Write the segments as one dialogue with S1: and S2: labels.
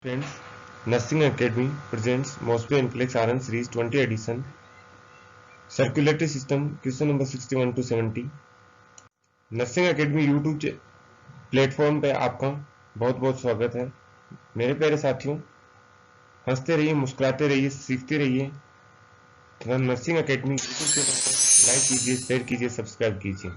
S1: Friends, Nursing Academy presents Mosby and Flex RN Series 20 edition. Circulatory System question number 61 to 70. Nursing academy YouTube platform पे आपका बहुत बहुत स्वागत है। मेरे प्यारे साथियों, हंसते रहिए, मुस्कुराते रहिए, सीखते रहिए तथा नर्सिंग एकेडमी यूट्यूब चैनल को लाइक कीजिए, शेयर कीजिए, सब्सक्राइब कीजिए।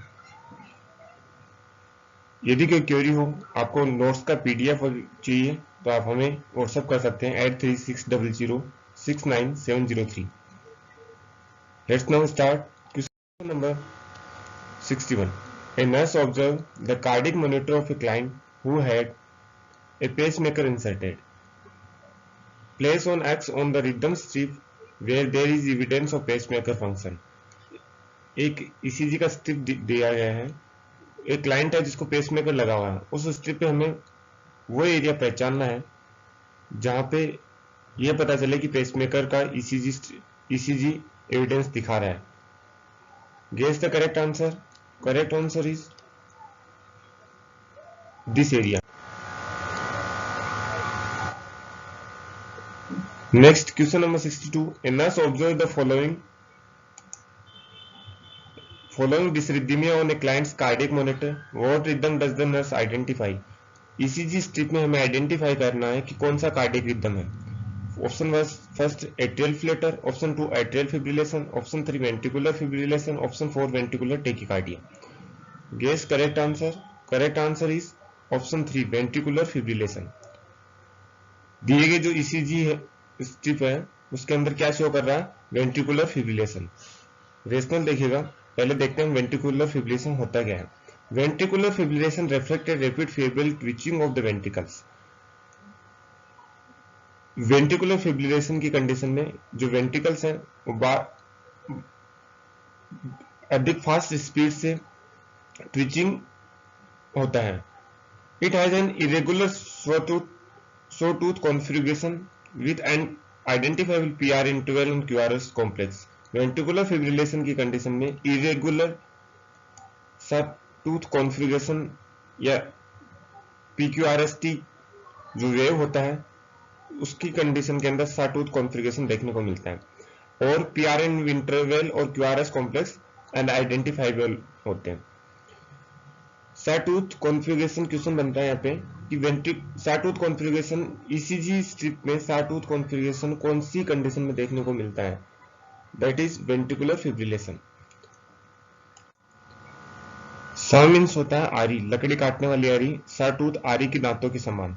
S1: यदि कोई क्वेरी हो, आपको नोट्स का पीडीएफ चाहिए तो आप हमें व्हाट्सएप कर सकते हैं 8360069703। Let's now start question number 61. A nurse observed the cardiac monitor of a client who had a pacemaker inserted. Place on X on the rhythm strip where there is evidence of pacemaker function. एक ECG का strip दिया गया है, एक client है जिसको pacemaker लगा हुआ है। उस स्ट्रिप पे हमें वो एरिया पहचानना है जहां पे ये पता चले कि पेसमेकर का ईसीजी एविडेंस दिखा रहा है। Guess the correct answer. Correct answer is this area. Next, question number 62. A nurse observed the following dysrhythmia on a client's cardiac monitor. What rhythm does the nurse identify? ECG strip में हमें identify करना है कि कौन सा cardiac rhythm है। Option first atrial flutter, option 2 atrial fibrillation, option 3 ventricular fibrillation, option 4 ventricular tachycardia. Guess correct answer. Correct answer is option 3 ventricular fibrillation. दिए गए जो ईसीजी है स्ट्रिप है उसके अंदर क्या शो कर रहा है? Ventricular fibrillation. रेशनल देखिएगा, पहले देखते हैं वेंट्रिकुलर फिब्रिलेशन होता क्या है। Ventricular fibrillation reflected rapid febrile twitching of the ventricles. Ventricular fibrillation की कंडीशन में जो वेंट्रिकल्स हैं वो अधिक फास्ट स्पीड से ट्विचिंग होता है। It has an irregular sawtooth configuration with an identifiable PR interval and QRS complex. Ventricular fibrillation की कंडीशन में इरेगुलर sawtooth configuration या PQRST जो वेव होता है उसकी कंडीशन के अंदर sawtooth configuration देखने को मिलता है और PR इंटरवल और QRS कॉम्प्लेक्स अनआइडेंटिफाइबल होते हैं। सॉटूथ कॉन्फ़िगरेशन क्वेश्चन बनता है यहाँ पे कि सॉटूथ कॉन्फ़िगरेशन ईसीजी स्ट्रिप में सॉटूथ कॉन्फ़िगरेशन कौन सी कंडीशन में देखने को मिलता है? That is ventricular fibrillation. सा मीन्स होता है आरी, लकड़ी काटने वाली आरी। सॉटूथ आरी के दांतों के समान,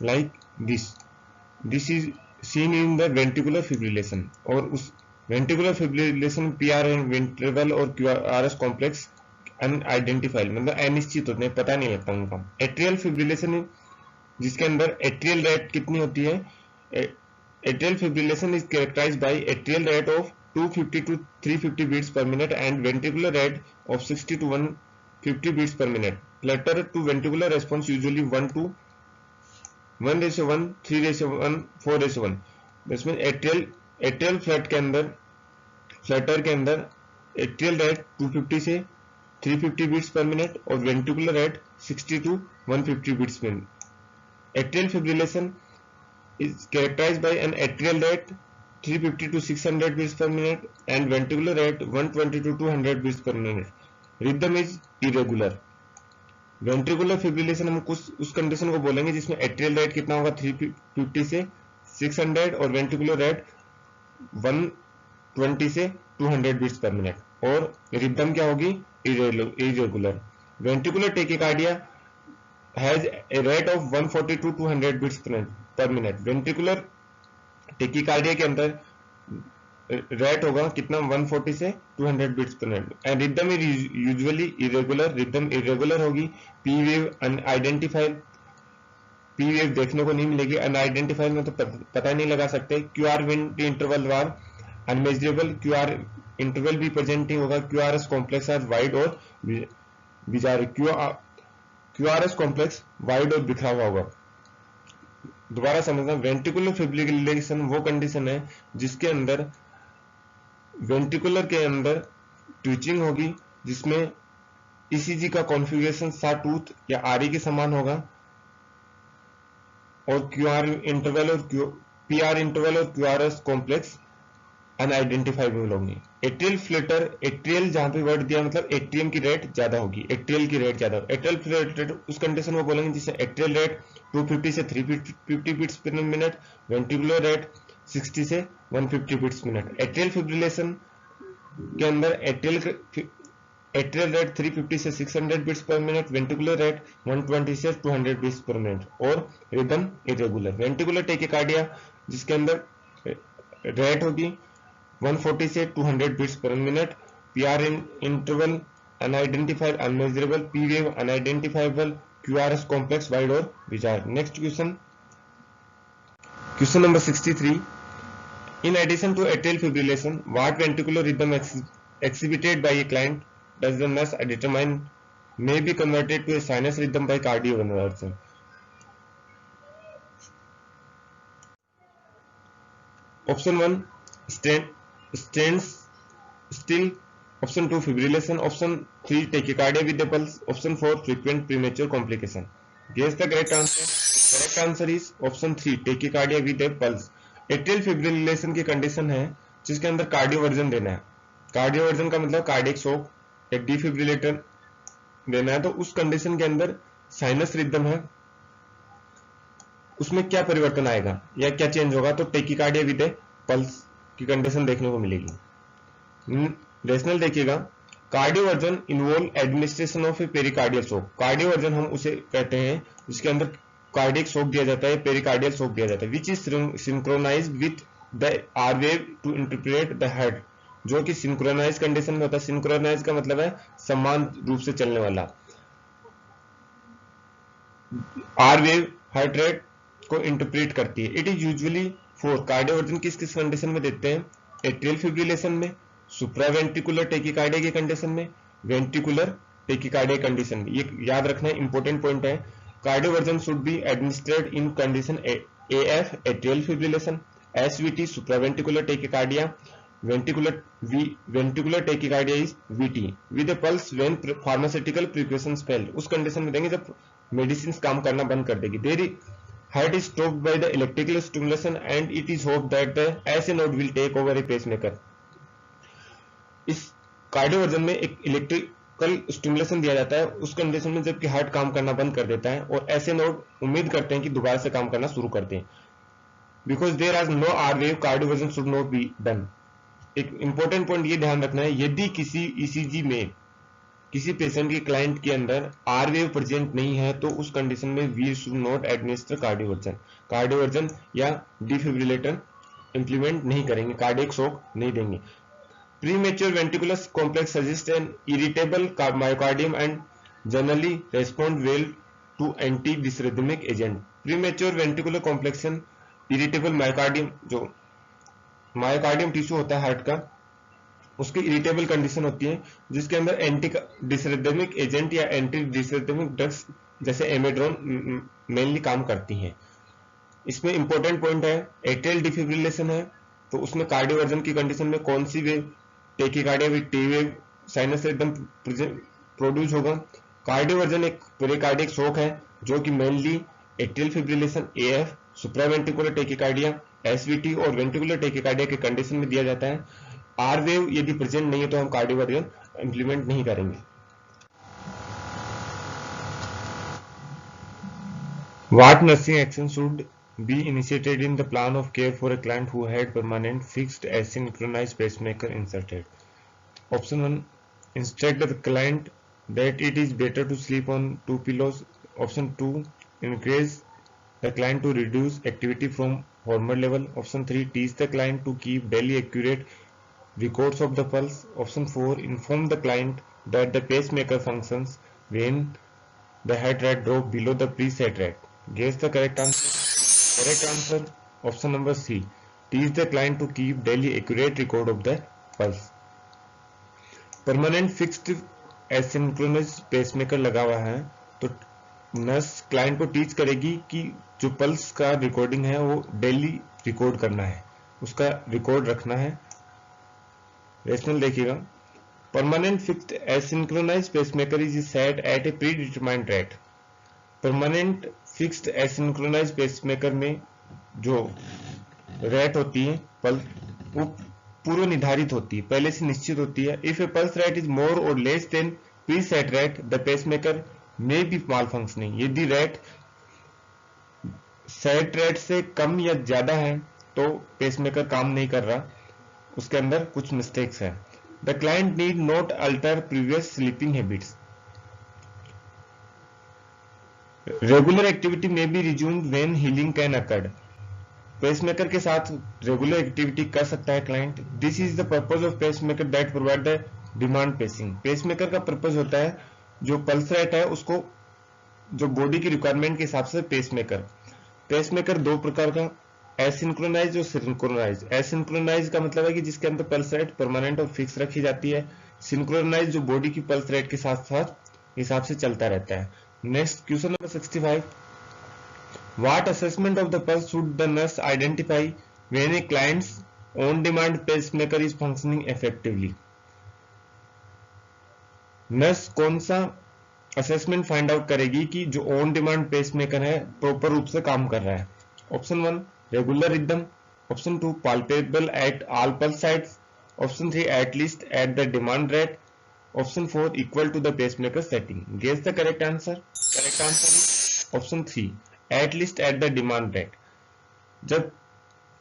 S1: like this is seen in the ventricular fibrillation. और उस वेंट्रिकुलर फिब्रिलेशन पीआर इंटरवल और क्यूआरएस कॉम्प्लेक्स अनआइडेंटिफाइड मतलब अनिश्चित होते हैं, पता नहीं लगता उनका। एट्रियल फिब्रिलेशन जिसके अंदर एट्रियल रेट कितनी होती है? Atrial fibrillation is characterized by atrial rate of 250 to 350 beats per minute and ventricular rate of 60 to 150 beats per minute. Flutter to ventricular response usually 1:1, 3:1, 4:1। इसमें एट्रियल फ्लटर के अंदर atrial rate 250 से 350 beats per minute और ventricular rate 60 to 150 beats per minute. Atrial fibrillation is characterized by an atrial rate 350 to 600 beats per minute and ventricular rate 120 to 200 beats per minute. Rhythm is irregular. Ventricular fibrillation हम कुछ उस condition को बोलेंगे जिसमें atrial rate कितना होगा 350 से 600 और वेंट्रिकुलर रेट 120 से 200 बीट्स पर मिनट और रिदम क्या होगी? Irregular. Ventricular tachycardia has a rate of 140 to 200 beats per minute. Ventricular tachycardia के अंदर रेट होगा कितना? 140 से 200 beats per minute. And rhythm is usually irregular. Rhythm irregular होगी। P wave unidentified, P wave देखने को नहीं मिलेगी। अनआइडेंटिफाइड में तो पता नहीं लगा सकते। क्यूआर विंड इंटरवल वार अनमेजरेबल, क्यूआर इंटरवल भी प्रेजेंट नहीं होगा। क्यूआरएस कॉम्प्लेक्स आज वाइड और बिजार, क्यूआरएस कॉम्प्लेक्स वाइड और बिखरा हुआ होगा। दोबारा समझना, वेंट्रिकुलर फिब्रिलेशन वो कंडीशन है जिसके अंदर वेंट्रिकुलर के अंदर ट्विचिंग होगी जिसमें ईसीजी का कॉन्फ़िगरेशन सॉटूथ या आरी के समान होगा और क्यूआर इंटरवल और पीआर इंटरवल और क्यूआरएस कॉम्प्लेक्स अनआइडेंटिफाइबल होंगे। एट्रियल फ्लटर, एट्रियल जहां पे वर्ड दिया मतलब एट्रियम की रेट ज्यादा होगी, एट्रियल की रेट ज्यादा। एट्रियल फ्लटर उस कंडीशन में बोलेंगे जिससे एट्रियल रेट 250 से 350 beats per minute, ventricular rate 60 से 150 बीट्स मिनट। एट्रियल फिब्रिलेशन के अंदर एट्रियल रेट 350 से 600 beats per minute, ventricular rate 120 से 200 बीट्स पर मिनट और रिदम इरेगुलर। वेंट्रिकुलर टेकिकार्डिया जिसके अंदर रेट होगी 140 से 200 beats per minute, PR interval unidentified unmeasurable, P wave unidentifiable, QRS complex wide और bizarre. Next question, question number 63। In addition to atrial fibrillation, what ventricular rhythm exhibited by a client does the nurse determine may be converted to a sinus rhythm by cardioversion? Option 1 stands still, option 2 fibrillation, option 3 tachycardia with the pulse, option 4 frequent premature complication. Guess the correct answer. Correct answer is option 3 tachycardia with a pulse. Atrial fibrillation की condition है जिसके अंदर cardioversion देना है। Cardioversion का मतलब cardiac shock, एक defibrillator देना है। तो उस कंडीशन के अंदर साइनस रिदम है, उसमें क्या परिवर्तन आएगा या क्या चेंज होगा? तो टेकिकार्डिया विद पल्स की कंडीशन देखने को मिलेगी। रेशनल देखिएगा, cardioversion involve administration of A pericardial shock. Cardioversion हम उसे कहते हैं जिसके अंदर कार्डियक शॉक दिया जाता है, पेरिकार्डियल शॉक दिया जाता है, which is synchronized with the R wave to interpret the heart, जो कि सिंक्रोनाइज कंडीशन में होता है। सिंक्रोनाइज का मतलब है समान रूप से चलने वाला। आर वेव हार्ट रेट को इंटरप्रेट करती है। It is usually for cardioversion किस किस कंडीशन में देते हैं? एट्रियल फिब्रिलेशन में, सुप्रावेंट्रिकुलर टेकिकार्डिया की कंडीशन में, वेंट्रिकुलर टेकिकार्डिया कंडीशन में। ये याद रखना इंपॉर्टेंट पॉइंट है। Cardioversion should be administered in condition AF atrial fibrillation, SVT supraventricular tachycardia, ventricular tachycardia is VT with a pulse when pharmaceutical precautions fail। उस condition में देंगे जब मेडिसिन काम करना बंद कर देगी। देरी heart is stopped by the electrical stimulation and it is hoped that the SA node will take over a pacemaker। इस कार्डियोवर्जन में एक इलेक्ट्रिकल स्टिमुलेशन दिया जाता है उस कंडीशन में जबकि हार्ट काम करना बंद कर देता है और ऐसे नोड उम्मीद करते हैं कि दोबारा से काम करना शुरू करते हैं। Because there are no R wave, cardioversion should not be done. एक इंपॉर्टेंट पॉइंट ये ध्यान रखना है, यदि किसी ईसीजी में किसी पेशेंट के क्लाइंट के अंदर आर वेव प्रेजेंट नहीं है तो उस कंडीशन में we should not administer cardioversion या डिफिब्रिलेटर इंप्लीमेंट नहीं करेंगे, कार्डियक शॉक नहीं देंगे। Premature ventricular complex suggests an irritable myocardium and generally respond well to anti-dysrhythmic agent। Premature ventricular complex irritable myocardium, जो myocardium टिश्यू होता है heart का, उसकी इरिटेबल कंडीशन होती है जिसके अंदर एंटी डिसरिथमिक एजेंट या एंटी डिसरिथमिक ड्रग्स जैसे एमेड्रोन मेनली काम करती हैं। इसमें इंपॉर्टेंट पॉइंट है, एट्रियल डिफिब्रिलेशन है तो उसमें कार्डियोवर्जन की कंडीशन में कौन सी वेव? Tachycardia with T wave sinus rhythm produce होगा। कार्डियोवर्जन एक पेरिकार्डियक शॉक है जो कि mainly atrial fibrillation AF, supraventricular tachycardia SVT और वेंट्रिकुलर टेकिकार्डिया के कंडीशन में दिया जाता है। आर वेव यदि प्रेजेंट नहीं है तो हम कार्डियोवर्जन इंप्लीमेंट नहीं करेंगे। What nursing action should be initiated in the plan of care for a client who had permanent fixed asynchronous pacemaker inserted? Option 1 instruct the client that it is better to sleep on 2 pillows. Option 2 encourage the client to reduce activity from hormone level. Option 3 teach the client to keep daily accurate records of the pulse. Option 4 inform the client that the pacemaker functions when the heart rate drop below the preset rate. Guess the correct answer. Correct answer option number C, teach the client to keep daily accurate record of the pulse। Permanent fixed asynchronous pacemaker लगा हुआ है तो nurse client को teach करेगी कि जो pulse का recording है वो डेली रिकॉर्ड करना है, उसका रिकॉर्ड रखना है। रेशनल देखिएगा, permanent fixed asynchronous pacemaker is set at a predetermined rate. Permanent fixed asynchronise pacemaker में जो रेट होती है पल्स, वो पूर्व निर्धारित होती है, पहले से निश्चित होती है। If a pulse rate is more or less than preset rate the pacemaker may be malfunctioning. यदि रेट सेट रेट से कम या ज्यादा है तो पेसमेकर काम नहीं कर रहा, उसके अंदर कुछ मिस्टेक्स है। The client need not alter previous sleeping habits. Regular activity may be resumed when healing can occurred. Pacemaker के साथ रेगुलर एक्टिविटी कर सकता है client. This is the purpose of pacemaker that provide the demand pacing. Pacemaker का purpose होता है जो pulse rate है उसको जो बॉडी की रिक्वायरमेंट के हिसाब से पेसमेकर दो प्रकार का, एसिंक्रोनाइज और सिंक्रोनाइज। एसिंक्रोनाइज का मतलब है कि जिसके अंदर पल्स रेट परमानेंट और फिक्स रखी जाती है। सिंक्रोनाइज जो बॉडी की पल्स रेट के साथ साथ हिसाब से चलता रहता है। Next question number 65, What assessment of the pulse should the nurse identify when a client's on-demand pacemaker is functioning effectively? Nurse कौन सा असेसमेंट फाइंड आउट करेगी कि जो ऑन डिमांड पेसमेकर है प्रॉपर रूप से काम कर रहा है? Option 1 regular rhythm, option 2 palpable at all pulse sites, option 3 at least at the demand rate, option 4 equal to the pacemaker setting. Guess the correct answer. Correct answer is option 3 at least at the demand rate. जब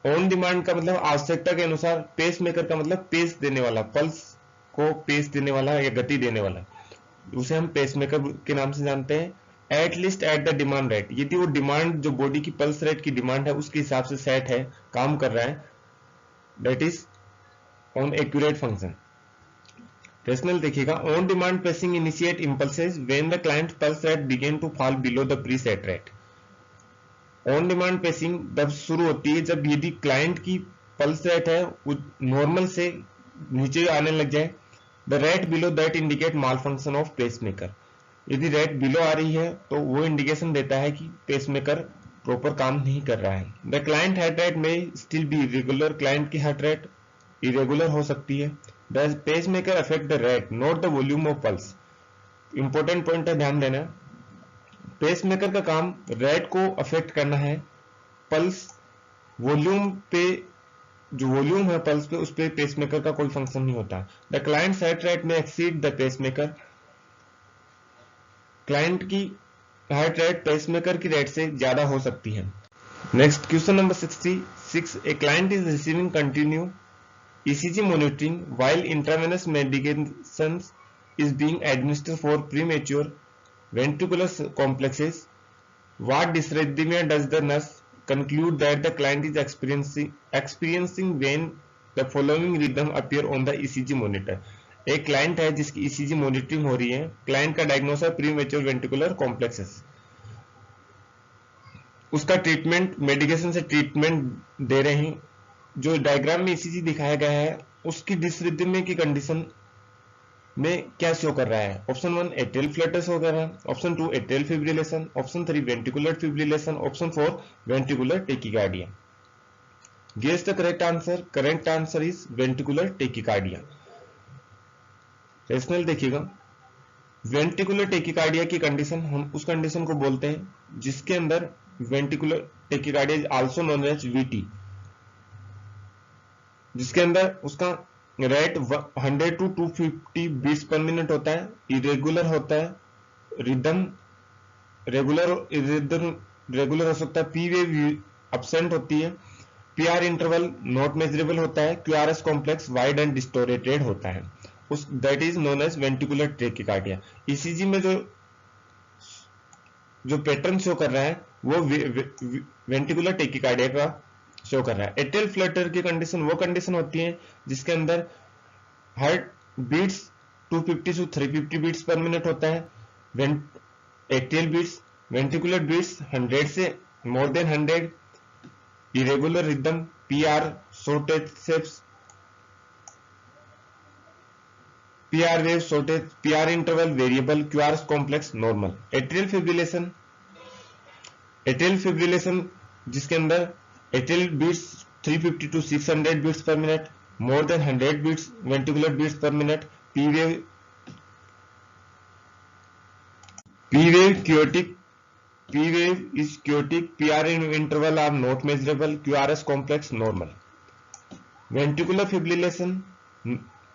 S1: on demand का मतलब आवश्यकता के अनुसार, pacemaker का मतलब pace देने वाला, पल्स को पेस देने वाला या गति देने वाला, उसे हम पेसमेकर के नाम से जानते हैं। Eight least at the demand rate, यदि वो डिमांड जो बॉडी की पल्स रेट की डिमांड है उसके हिसाब से सेट है, काम कर रहा है, that is on accurate function. Rationale देखिएगा, on demand pacing initiate impulses when the client pulse rate begin to fall below the preset rate. On demand pacing तब शुरू होती है जब यदि क्लाइंट की पल्स रेट है वो नॉर्मल से नीचे आने लग जाए। The rate below that indicate mall function of pacemaker. यदि रेट बिलो आ रही है तो वो इंडिकेशन देता है कि पेसमेकर प्रॉपर काम नहीं कर रहा है। द क्लाइंट हार्ट रेट में स्टिल बी इरेगुलर, क्लाइंट की हार्ट रेट इरेगुलर हो सकती है। The pacemaker affect the rate not the volume of pulse. Important point है, ध्यान देना, पेसमेकर का काम रेट को अफेक्ट करना है, पल्स वॉल्यूम पे, जो वॉल्यूम है पल्स पे, उस पे पेसमेकर का कोई फंक्शन नहीं होता। द क्लाइंट हार्ट रेट में एक्सीड द पेसमेकर। क्लाइंट की हार्ट रेट पेसमेकर की रेट से ज्यादा हो सकती है। Next question number 66, a client is receiving continue ECG monitoring while intravenous medications is being administered for premature ventricular complexes. What dysrhythmia does the nurse conclude that the client is experiencing when the following rhythm appear on the ECG monitor? एक client है जिसकी ECG monitoring हो रही है, client का diagnose है premature ventricular complexes. उसका treatment, medication से ट्रीटमेंट दे रहे हैं। जो डायग्राम में ECG दिखाया गया है उसकी डिसरिथमिया की कंडीशन में क्या शो कर रहा है? ऑप्शन 1 एट्रियल फ्लटर शो कर रहा है, option 2 atrial fibrillation, option 3 ventricular fibrillation, option 4 ventricular tachycardia. Guess the correct answer. Correct answer is ventricular tachycardia. Rationale देखिएगा, वेंट्रिकुलर टेकिकार्डिया की कंडीशन, हम उस कंडीशन को बोलते हैं जिसके अंदर ventricular tachycardia is also known as VT, जिसके अंदर उसका rate 100 to 250 beats per minute होता है, इरेगुलर होता है, रिदम रेगुलर हो सकता है, पी वेव एब्सेंट होती है, PR इंटरवल नॉट मेजरेबल होता है, QRS complex wide and distorted होता है, उस that is known as ventricular tachycardia. ECG में जो पैटर्न शो कर रहा है वो वेंट्रिकुलर टेकिकार्डिया का शो कर रहा है। एट्रियल फ्लटर की कंडीशन वो कंडीशन होती है जिसके अंदर हार्ट बीट्स 250 से 350 बीट्स पर मिनट होता है, एट्रियल बीट्स, वेंट्रिकुलर बीट्स 100 से more than 100, irregular rhythm, PR shortage shapes, PR wave shortage, PR interval variable, QRS complex normal. Atrial fibrillation जिसके अंदर atrial beats 350 to 600 beats per minute, more than 100 beats ventricular beats per minute, P wave chaotic P wave is chaotic, PR interval are not measurable, QRS complex normal. Ventricular fibrillation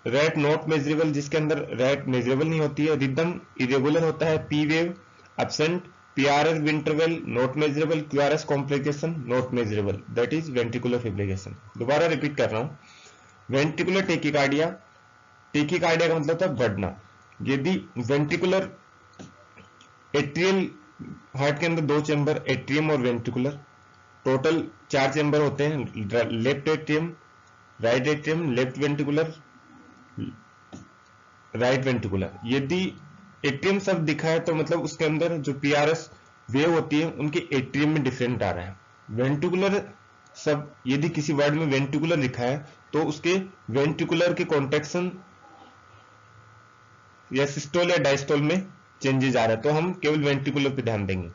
S1: rate not measurable, जिसके अंदर rate measurable नहीं होती है. Rhythm irregular होता है. P wave absent. PRS interval not measurable. QRS complication not measurable. That is ventricular fibrillation. दोबारा repeat कर रहा हूं. वेंट्रिकुलर टेकिकार्डिया, टेकिकार्डिया का मतलब था बढ़ना. यदि वेंट्रिकुलर एट्रियल, हार्ट के अंदर दो चैम्बर, एट्रियम और वेंट्रिकुलर, टोटल 4 चैम्बर होते हैं. Left atrium, right atrium, left ventricular, right ventricular. यदि एट्रियम शब्द दिखा है तो मतलब उसके अंदर जो पीआरएस वेव होती है उनके एट्रियम में डिफरेंट आ रहा है. वेंट्रिकुलर शब्द यदि किसी वर्ड में वेंट्रिकुलर लिखा है तो उसके वेंट्रिकुलर के कॉन्ट्रैक्शन या सिस्टोल या डायस्टोल में चेंजेस आ रहा है, तो हम केवल वेंट्रिकुलर पे ध्यान देंगे.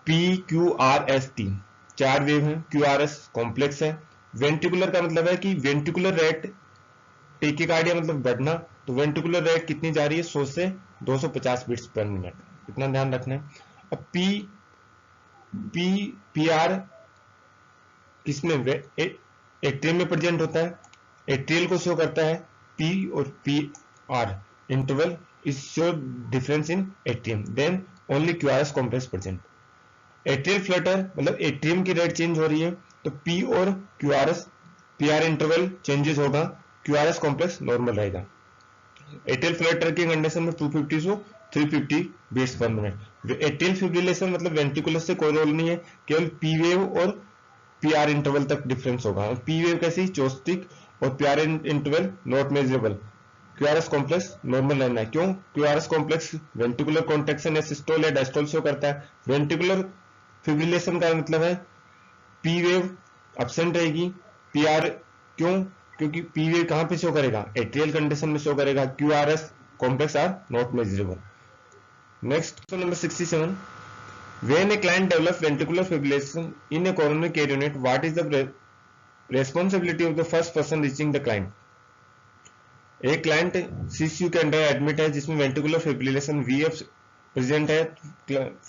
S1: PQRS 4 वेव है. QRS कॉम्प्लेक्स है. वेंट्रिकुलर का मतलब है कि वेंट्रिकुलर रेट, टेकिकार्डिया मतलब बढ़ना, तो वेंट्रिकुलर रेट कितनी जा रही है? 100 से 250 बीट्स पर मिनट. इतना ध्यान रखना है. अब PR किसमें? एट्रियम में प्रेजेंट होता है. एट्रियल को शो करता है. P और PR interval is show difference in atrium. Then only QRS complex present. Atrial flutter मतलब एट्रियम की रेट चेंज हो रही है तो P और QRS, PR इंटरवल चेंजेस होगा. QRS कॉम्प्लेक्स नॉर्मल रहेगा. एट्रियल फ्लटर की कंडीशन में 250 से 350 beats per minute. Atrial fibrillation मतलब वेंट्रिकुलर से कोई रोल नहीं है, केवल P वेव और PR इंटरवल तक डिफरेंस होगा. P वेव कैसी? चोस्टिक. और PR interval not measurable. QRS complex normal रहना है. क्यों? QRS कॉम्प्लेक्स वेंट्रिकुलर कॉन्ट्रैक्शन या सिस्टोल या डायस्टोल शो करता है. वेंट्रिकुलर फिब्रिलेशन का मतलब है P वेव एब्सेंट रहेगी. PR क्यों? क्योंकि P वेव कहां पे शो करेगा? एट्रियल कंडीशन में शो करेगा. QRS complex are not measurable. Next question number 67. When a client develops ventricular fibrillation in a coronary care unit, what is the responsibility of the first person reaching the client? एक client CCU के under admit है जिसमें ventricular fibrillation VF present है.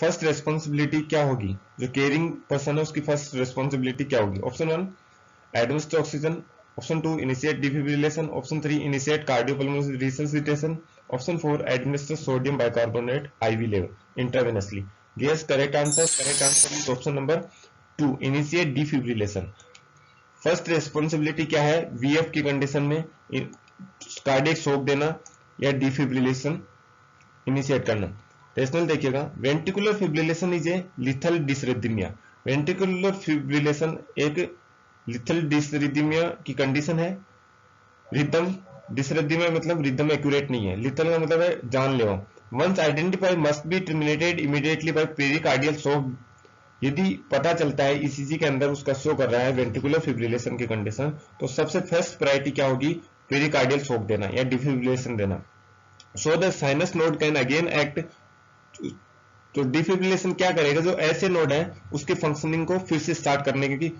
S1: First responsibility क्या होगी? जो caring person है उसकी फर्स्ट रेस्पॉन्सिबिलिटी क्या होगी? Option 1 administer oxygen. Option 2 initiate defibrillation. Option 3 initiate cardiopulmonary resuscitation. Option 4 administer sodium bicarbonate IV level intravenously. Guess correct answer. Correct answer is option number 2 initiate defibrillation. First responsibility क्या है? VF की condition में cardiac shock देना या defibrillation initiate करना. Rational देखिएगा. Ventricular fibrillation is a lethal डिसरिथमिया. Ventricular fibrillation एक lethal डिसरिथमिया की कंडीशन है. रिदम डिसरिथमिया मतलब रिदम एक्यूरेट नहीं है. लिथल का मतलब है जानलेवा. Once identify must be terminated immediately by pericardial shock. यदि पता चलता है ECG के अंदर उसका शो कर रहा है वेंट्रिकुलर फिब्रिलेशन की कंडीशन, तो सबसे फर्स्ट प्रायोरिटी क्या होगी? पेरिकार्डियल शॉक देना या डिफिब्रिलेशन देना. So the sinus node can again act. तो डिफिब्रिलेशन क्या करेगा? जो ऐसे नोड है उसके फंक्शनिंग को फिर से स्टार्ट करने की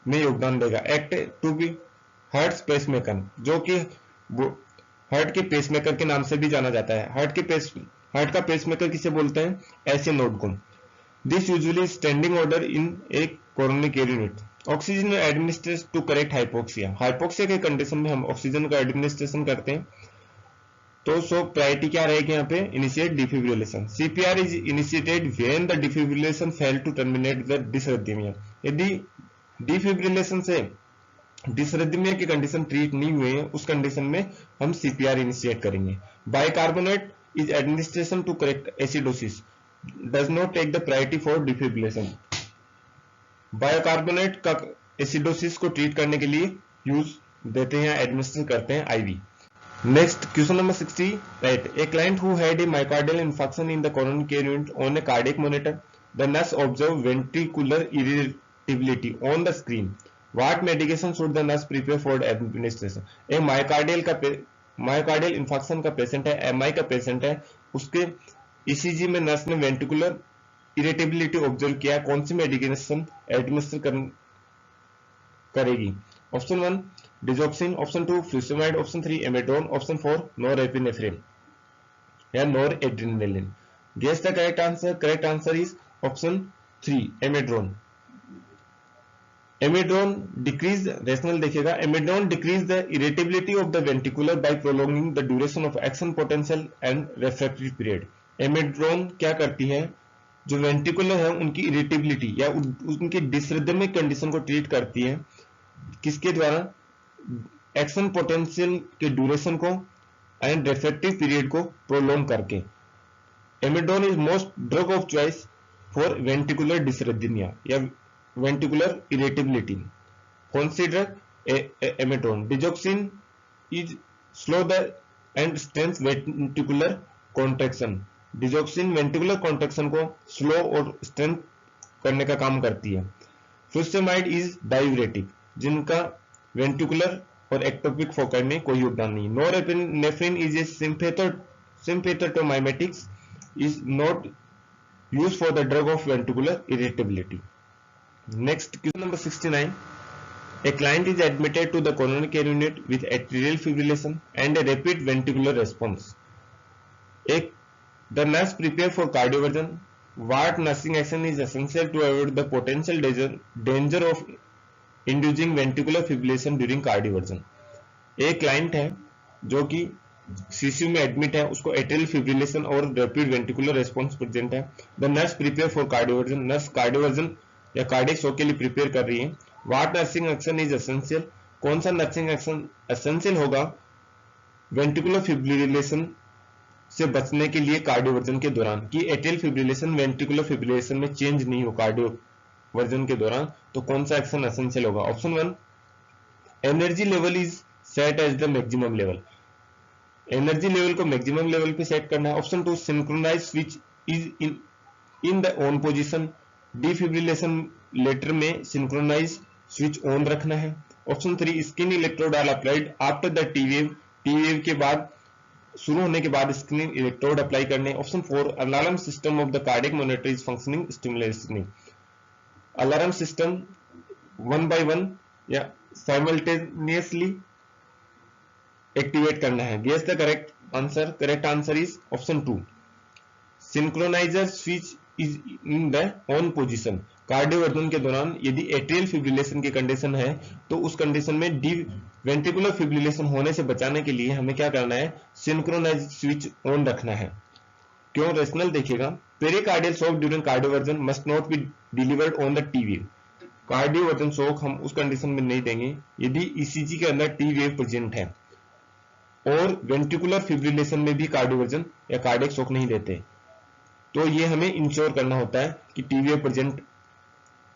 S1: में योगदान देगा. Act to be heart pacemaker, जो कि हार्ट के पेसमेकर के नाम से भी जाना जाता है. हार्ट का पेसमेकर किसे बोलते हैं? ऐसे नोड को. This usually standing order in a coronary care unit. Oxygen administrate to correct hypoxia. Hypoxia के कंडीशन में हम ऑक्सीजन का एडमिनिस्ट्रेशन करते हैं. तो सो प्रायोरिटी क्या रहेगी यहाँ पे? Initiate defibrillation. CPR is initiated when the defibrillation fail to terminate the dysrhythmia. यदि डिफिब्रिलेशन से डिसरिथमिया की कंडीशन ट्रीट नहीं हुए उस कंडीशन में हम CPR इनिशिएट करेंगे. Bicarbonate is administration to correct acidosis. Does not take the priority for defibrillation. Bicarbonate का एसिडोसिस को ट्रीट करने के लिए यूज देते हैं, एडमिनिस्टर करते हैं IV. Next, question number 68. A client who had a myocardial infarction in the coronary care unit on a cardiac monitor. The nurse observed ventricular irritability on the screen. What medication should the nurse prepare for administration? एक myocardial infection का patient है, MI का patient है. उसके ECG में nurse ने ventricular irritability observe किया. कौन सी मेडिकेशन एडमिनिस्टर करेगी? Option 1 digoxin. Option 2 furosemide. Option 3 amiodarone. Option 4 norepinephrine या noradrenaline. Guess the correct answer. Correct answer is option 3 amiodarone. Amiodarone decrease, rationale देखिएगा, amiodarone decrease the irritability of the ventricular by prolonging the duration of action potential and refractory period. Amiodarone क्या करती है, जो ventricular है उनकी irritability या उनकी dysrhythmic condition को ट्रीट करती है. किसके द्वारा? एक्शन पोटेंशियल के ड्यूरेशन को एंड रेफ्रैक्टिव पीरियड को प्रोलॉन्ग करके. Amiodarone is most drug of choice for ventricular dysrhythmia या वेंटिकुलर इरिटेबिलिटी. कौन सी drug? Amiodarone. Digoxin is slow the and strength ventricular contraction. Digoxin ventricular contraction को slow और strength करने का काम करती है. फ्रुसेमाइड इज डायूरेटिक, जिनका वेंटिकुलर और एक्टोपिक फोकाई में कोई योगदान नहीं. Norepinephrine is a sympathetomimetic is not used for the drug of ventricular irritability. Next, question number 69. A client is admitted to the coronary care unit with atrial fibrillation and a rapid ventricular response. The nurse prepare for cardioversion. What nursing action is essential to avoid the potential danger of inducing ventricular fibrillation during cardioversion? एक client है जो कि CCU में admit है, उसको atrial fibrillation और rapid ventricular response present है. The nurse prepare for cardioversion. Nurse cardioversion या कार्डियक शॉक के लिए प्रिपेयर कर रही है. What nursing action is essential. कौन सा नर्सिंग एक्शन एसेंशियल होगा वेंट्रिकुलर फिब्रिलेशन से बचने के लिए कार्डियोवर्जन के दौरान, कि एट्रियल फिब्रिलेशन वेंट्रिकुलर फिब्रिलेशन में चेंज नहीं हो कार्डियोवर्जन के दौरान. तो कौन सा एक्शन एसेंशियल होगा? Option 1, energy level is set as the maximum level. Energy level को मैक्सिमम लेवल पे सेट करना है. Option 2, synchronise switch is in the on position. Defibrillator में सिंक्रोनाइज स्विच ऑन रखना है. Option 3, skin electrode are applied after the T wave. T wave के बाद शुरू होने के बाद स्किन इलेक्ट्रोड अप्लाई करने. Option 4, alarm system off the cardiac monitor is functioning stimulationally. Alarm system 1 by 1 या साइमल्टेनियसली एक्टिवेट करना है. Guess the correct answer. Correct answer is option 2, synchroniser switch is in the on position. Cardioversion के दौरान यदि atrial fibrillation की condition है तो उस कंडीशन में वेंट्रिकुलर फिब्रिलेशन होने से बचाने के लिए हमें क्या करना है? सिंक्रोनाइज स्विच ऑन रखना है. क्यों? रेशनल देखिएगा. Pericardial shock during cardioversion must not be delivered on the T wave. Cardioversion shock हम उस कंडीशन में नहीं देंगे यदि ईसीजी के अंदर टी वेव प्रेजेंट है, और वेंट्रिकुलर फिब्रिलेशन में भी कार्डियोवर्जन या कार्डियक शॉक नहीं देते. तो ये हमें इंश्योर करना होता है कि टी वेव प्रेजेंट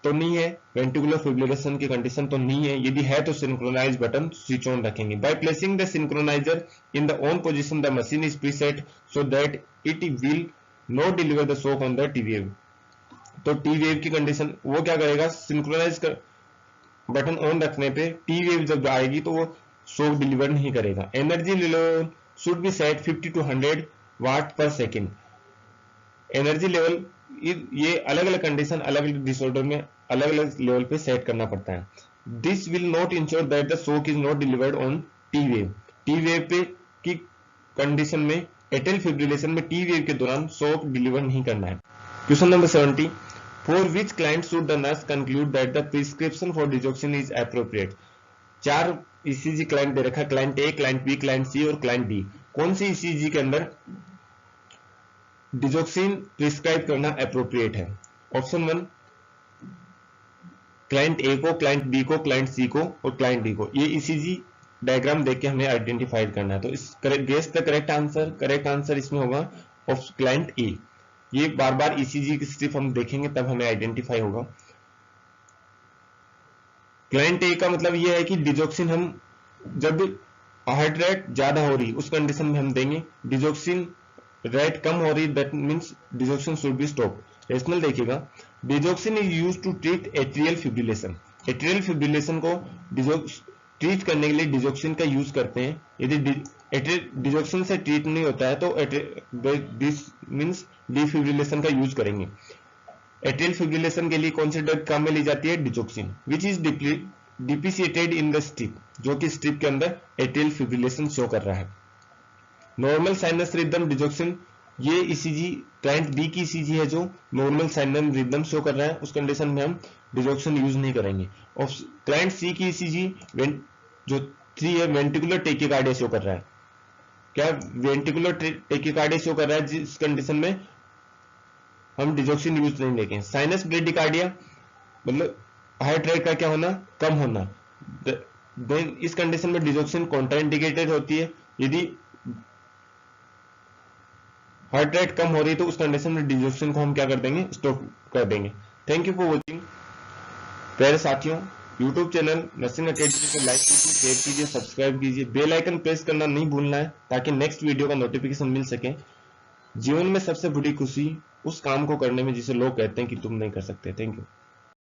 S1: तो नहीं है, वेंट्रिकुलर फिब्रिलेशन की कंडीशन तो नहीं है. यदि है तो सिंक्रोनाइज बटन स्विच ऑन रखेंगे. By placing the synchroniser in the on position the machine is preset so that it will not deliver the shock on the T wave. तो T wave की condition वो क्या करेगा? Synchronise button on रखने पे T wave जब आएगी तो वो शॉक डिलीवर नहीं करेगा. Energy level should be set 50 to 100 वाट पर सेकेंड. एनर्जी लेवल ये अलग अलग कंडीशन अलग अलग डिसऑर्डर में अलग अलग लेवल पे सेट करना पड़ता है. This will not ensure that the shock is not delivered on T wave. T wave पे की कंडीशन में एट्रियल फिब्रिलेशन में टी वेव के दौरान शॉक डिलीवर नहीं करना है. Question number 70. For which client should the nurse conclude that the prescription for digoxin is appropriate. 4 ECG client दे रखा है, client A, client B, client C और क्लाइंट डी. कौन सी ईसीजी के अंदर डिजोक्सिन प्रिस्क्राइब करना एप्रोप्रिएट है? ऑप्शन 1, क्लाइंट ए को, क्लाइंट बी को, क्लाइंट सी को और क्लाइंट डी को. ये ईसीजी डायग्राम देख के हमें आइडेंटिफाई करना है. तो इस guess the correct answer. Correct answer इसमें होगा ऑफ क्लाइंट ए. ये बार बार ईसीजी की स्ट्रिप हम देखेंगे तब हमें आइडेंटिफाई होगा. क्लाइंट ए का मतलब ये है कि डिजोक्सिन हम जब हार्ट रेट ज्यादा हो रही उस कंडीशन में हम देंगे. डिजोक्सिन रेट कम हो रही that means digoxin should be stop. Rationale देखिएगा. Digoxin is used to treat atrial fibrillation. Atrial fibrillation को ट्रीट करने के लिए डिजोक्सिन का यूज करते हैं. यदि डिजोक्सिन से ट्रीट नहीं होता है तो दिस मींस डिफिब्रिलेशन का यूज करेंगे. एट्रियल फिब्रिलेशन के लिए कौन सी ड्रग काम में ली जाती है? Digoxin, which is depicted in the strip, जो कि स्ट्रिप के अंदर एट्रियल फिब्रिलेशन शो कर रहा है. नॉर्मल साइनस रिदम डिजोक्सिन ये ईसीजी क्लाइंट बी की ईसीजी है जो normal sinus rhythm show कर रहा है, उस कंडीशन में हम डिजॉक्सिन यूज नहीं करेंगे। और क्लाइंट सी की ईसीजी जो 3 है वेंटिकुलर टेकिकार्डिया शो कर रहा है। क्या वेंटिकुलर टेकिकार्डिया शो कर रहा है, जिस कंडीशन में हम डिजॉक्सिन यूज नहीं देंगे। साइनस ब्रेडिकार्डिया मतलब हार्ट रेट का क्या होना, कम होना, देन इस कंडीशन में डिजॉक्सिन कॉन्ट्राइंडिकेटेड होती है। यदि हार्ट रेट कम हो रही है तो उस कंडीशन में डिजॉक्सिन को हम क्या कर देंगे, स्टॉप कर देंगे। Thank you for watching. प्यारे साथियों, यूट्यूब चैनल नर्सिंग अकेडमी को लाइक कीजिए, शेयर कीजिए, सब्सक्राइब कीजिए, बेल आइकन प्रेस करना नहीं भूलना है ताकि नेक्स्ट वीडियो का नोटिफिकेशन मिल सके। जीवन में सबसे बड़ी खुशी उस काम को करने में जिसे लोग कहते हैं कि तुम नहीं कर सकते। Thank you.